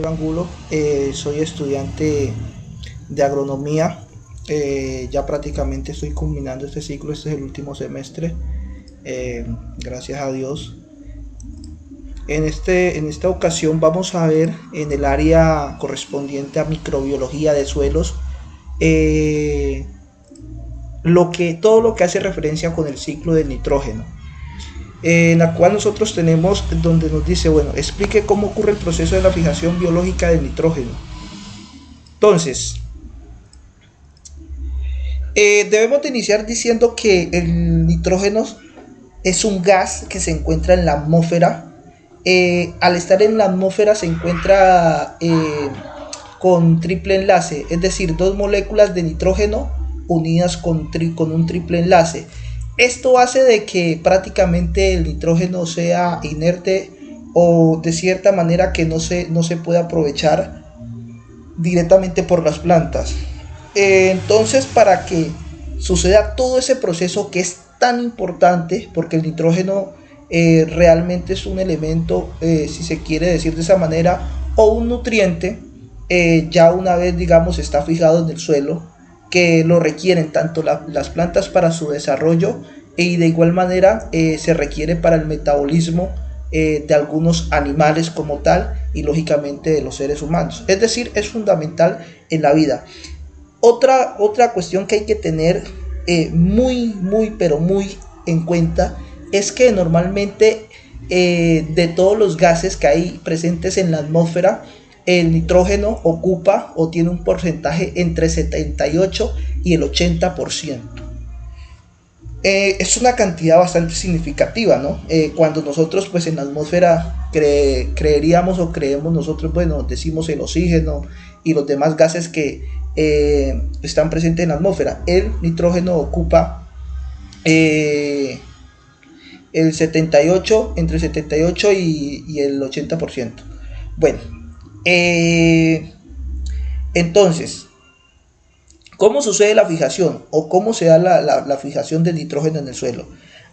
Angulo, soy estudiante de agronomía. Ya prácticamente estoy culminando este ciclo, este es el último semestre, gracias a Dios. En esta ocasión vamos a ver en el área correspondiente a microbiología de suelos, eh, todo lo que hace referencia con el ciclo del nitrógeno, en la cual nosotros tenemos donde nos dice, bueno, explique cómo ocurre el proceso de la fijación biológica del nitrógeno. Entonces, debemos de iniciar diciendo que el nitrógeno es un gas que se encuentra en la atmósfera. Al estar en la atmósfera se encuentra con triple enlace, es decir, dos moléculas de nitrógeno unidas con un triple enlace. Esto hace de que prácticamente el nitrógeno sea inerte o de cierta manera que no se pueda aprovechar directamente por las plantas. Entonces, para que suceda todo ese proceso que es tan importante, porque el nitrógeno realmente es un elemento, si se quiere decir de esa manera, o un nutriente, ya una vez, digamos, está fijado en el suelo, que lo requieren tanto las plantas para su desarrollo y de igual manera se requiere para el metabolismo de algunos animales como tal y lógicamente de los seres humanos. Es decir, es fundamental en la vida. Otra cuestión que hay que tener pero muy en cuenta es que normalmente de todos los gases que hay presentes en la atmósfera, el nitrógeno ocupa o tiene un porcentaje entre 78 y el 80%. Es una cantidad bastante significativa, ¿no? Cuando nosotros pues en la atmósfera creeríamos o creemos nosotros, bueno, decimos el oxígeno y los demás gases que están presentes en la atmósfera, el nitrógeno ocupa el 78, entre el 78 y el 80%. Bueno, entonces, ¿cómo sucede la fijación o cómo se da la fijación del nitrógeno en el suelo?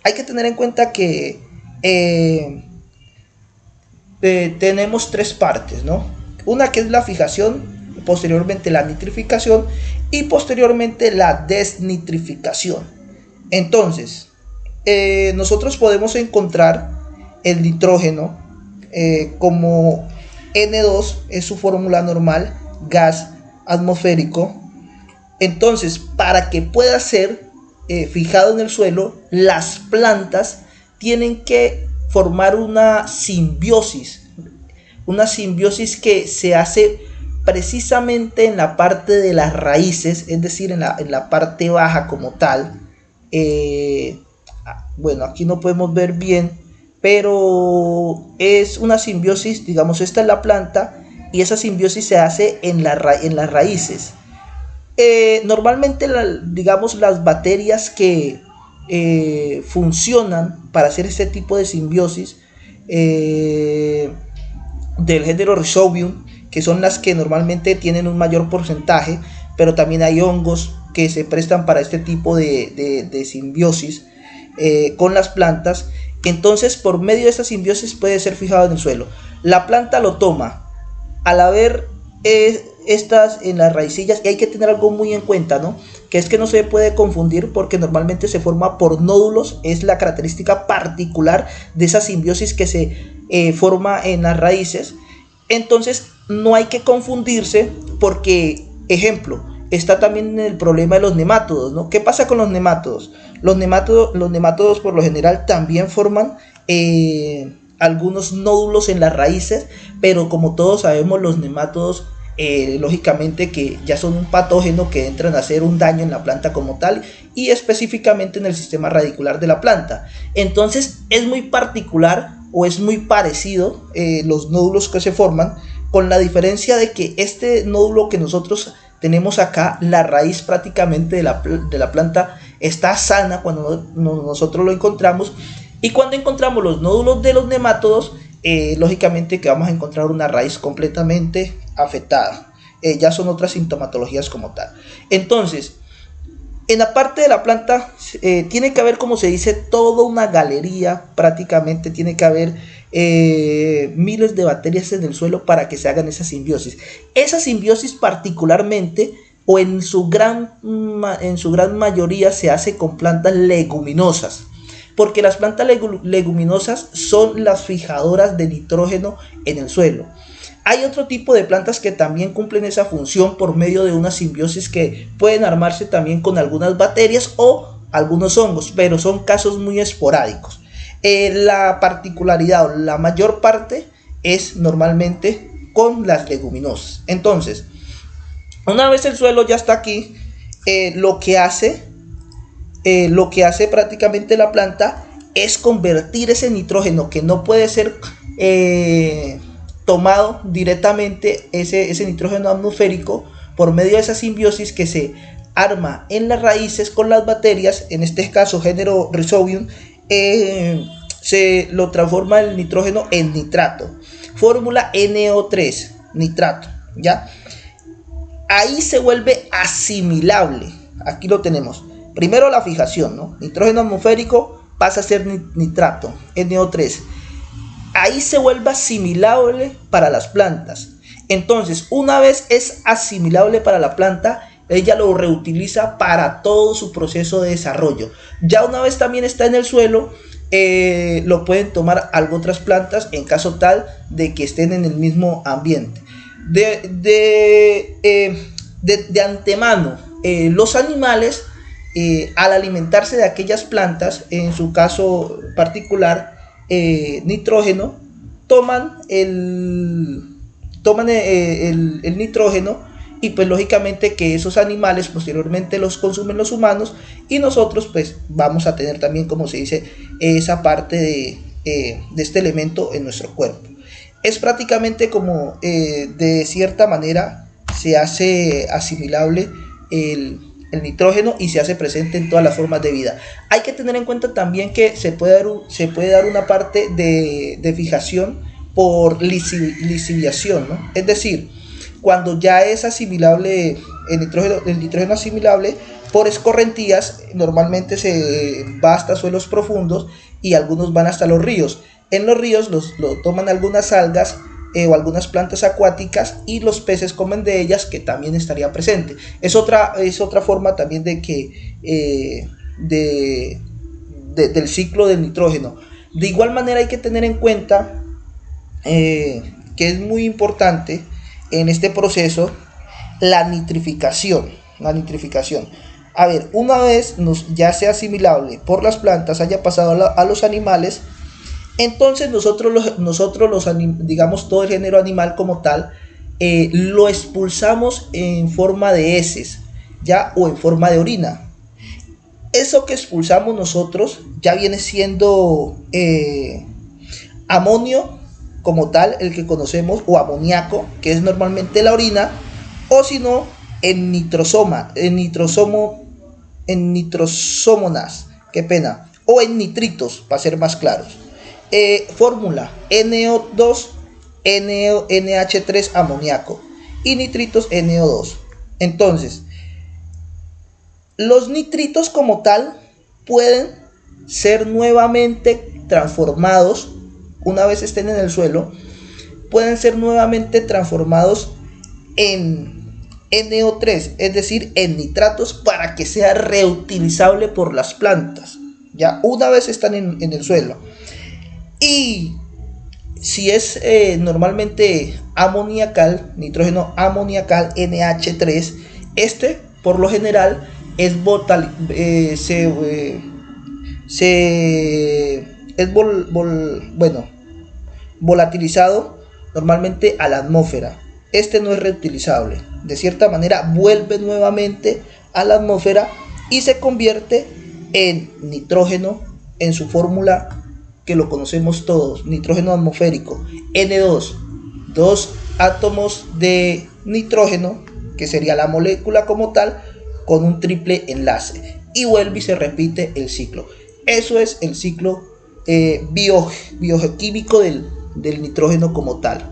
Hay que tener en cuenta que tenemos tres partes, ¿no? Una que es la fijación, posteriormente la nitrificación y posteriormente la desnitrificación. Entonces, nosotros podemos encontrar el nitrógeno como N2, es su fórmula normal, gas atmosférico. Entonces, para que pueda ser fijado en el suelo, las plantas tienen que formar una simbiosis que se hace precisamente en la parte de las raíces, es decir, en la parte baja como tal. Bueno, aquí no podemos ver bien, pero es una simbiosis, digamos, esta es la planta y esa simbiosis se hace en las raíces. Normalmente, digamos, las bacterias que funcionan para hacer este tipo de simbiosis del género Rhizobium, que son las que normalmente tienen un mayor porcentaje, pero también hay hongos que se prestan para este tipo de simbiosis con las plantas. Entonces, por medio de esta simbiosis puede ser fijado en el suelo. La planta lo toma al haber estas en las raicillas, y hay que tener algo muy en cuenta, ¿no? Que es que no se puede confundir porque normalmente se forma por nódulos, es la característica particular de esa simbiosis que se forma en las raíces. Entonces no hay que confundirse porque, ejemplo, está también el problema de los nemátodos, ¿no? ¿Qué pasa con los nemátodos? Los nemátodos por lo general también forman algunos nódulos en las raíces, pero como todos sabemos, los nemátodos lógicamente que ya son un patógeno que entran a hacer un daño en la planta como tal y específicamente en el sistema radicular de la planta. Entonces es muy particular o es muy parecido los nódulos que se forman, con la diferencia de que este nódulo que nosotros tenemos acá, la raíz prácticamente de la planta está sana cuando nosotros lo encontramos, y cuando encontramos los nódulos de los nemátodos, lógicamente que vamos a encontrar una raíz completamente afectada. Ya son otras sintomatologías como tal. Entonces, en la parte de la planta tiene que haber, como se dice, toda una galería, prácticamente tiene que haber miles de bacterias en el suelo para que se hagan esa simbiosis. Esa simbiosis particularmente o en su gran mayoría se hace con plantas leguminosas, porque las plantas leguminosas son las fijadoras de nitrógeno en el suelo. Hay otro tipo de plantas que también cumplen esa función por medio de una simbiosis que pueden armarse también con algunas bacterias o algunos hongos, pero son casos muy esporádicos. La particularidad o la mayor parte es normalmente con las leguminosas. Entonces, una vez el suelo ya está aquí, lo que hace prácticamente la planta es convertir ese nitrógeno que no puede ser tomado directamente, ese nitrógeno atmosférico, por medio de esa simbiosis que se arma en las raíces con las bacterias, en este caso género Rhizobium, se lo transforma el nitrógeno en nitrato, fórmula NO3, nitrato, ¿ya? Ahí se vuelve asimilable. Aquí lo tenemos. Primero la fijación, ¿no? Nitrógeno atmosférico pasa a ser nitrato, NO3. Ahí se vuelve asimilable para las plantas. Entonces, una vez es asimilable para la planta, ella lo reutiliza para todo su proceso de desarrollo. Ya una vez también está en el suelo, lo pueden tomar algo otras plantas en caso tal de que estén en el mismo ambiente. De antemano, los animales, al alimentarse de aquellas plantas, en su caso particular, nitrógeno, toman el nitrógeno, y pues lógicamente que esos animales posteriormente los consumen los humanos, y nosotros pues vamos a tener también, como se dice, esa parte de este elemento en nuestro cuerpo. Es prácticamente como de cierta manera se hace asimilable el nitrógeno y se hace presente en todas las formas de vida. Hay que tener en cuenta también que se puede dar una parte de fijación por lisiviación, ¿no? Es decir, cuando ya es asimilable el nitrógeno asimilable por escorrentías, normalmente se va hasta suelos profundos y algunos van hasta los ríos. En los ríos lo toman algunas algas o algunas plantas acuáticas, y los peces comen de ellas, que también estaría presente. Es otra forma también de que del ciclo del nitrógeno. De igual manera hay que tener en cuenta que es muy importante en este proceso la nitrificación. A ver, una vez ya sea asimilable por las plantas, haya pasado a los animales, entonces nosotros digamos todo el género animal como tal, lo expulsamos en forma de heces, ya, o en forma de orina. Eso que expulsamos nosotros ya viene siendo amonio como tal, el que conocemos, o amoníaco, que es normalmente la orina, o si no, en nitrosómonas, qué pena, o en nitritos, para ser más claros. Fórmula NO2, NH3 amoníaco, y nitritos NO2. Entonces, los nitritos como tal pueden ser nuevamente transformados, una vez estén en el suelo, pueden ser nuevamente transformados en NO3, es decir, en nitratos, para que sea reutilizable por las plantas, ya una vez están en el suelo. Y si es normalmente amoniacal, nitrógeno amoniacal NH3, este por lo general es volatilizado normalmente a la atmósfera. Este no es reutilizable. De cierta manera vuelve nuevamente a la atmósfera y se convierte en nitrógeno en su fórmula que lo conocemos todos, nitrógeno atmosférico, N2, dos átomos de nitrógeno, que sería la molécula como tal, con un triple enlace, y vuelve y se repite el ciclo. Eso es el ciclo bioquímico del nitrógeno como tal.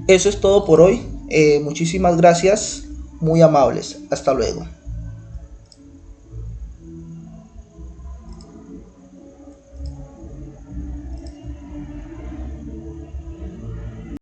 Eso es todo por hoy. Muchísimas gracias, muy amables. Hasta luego.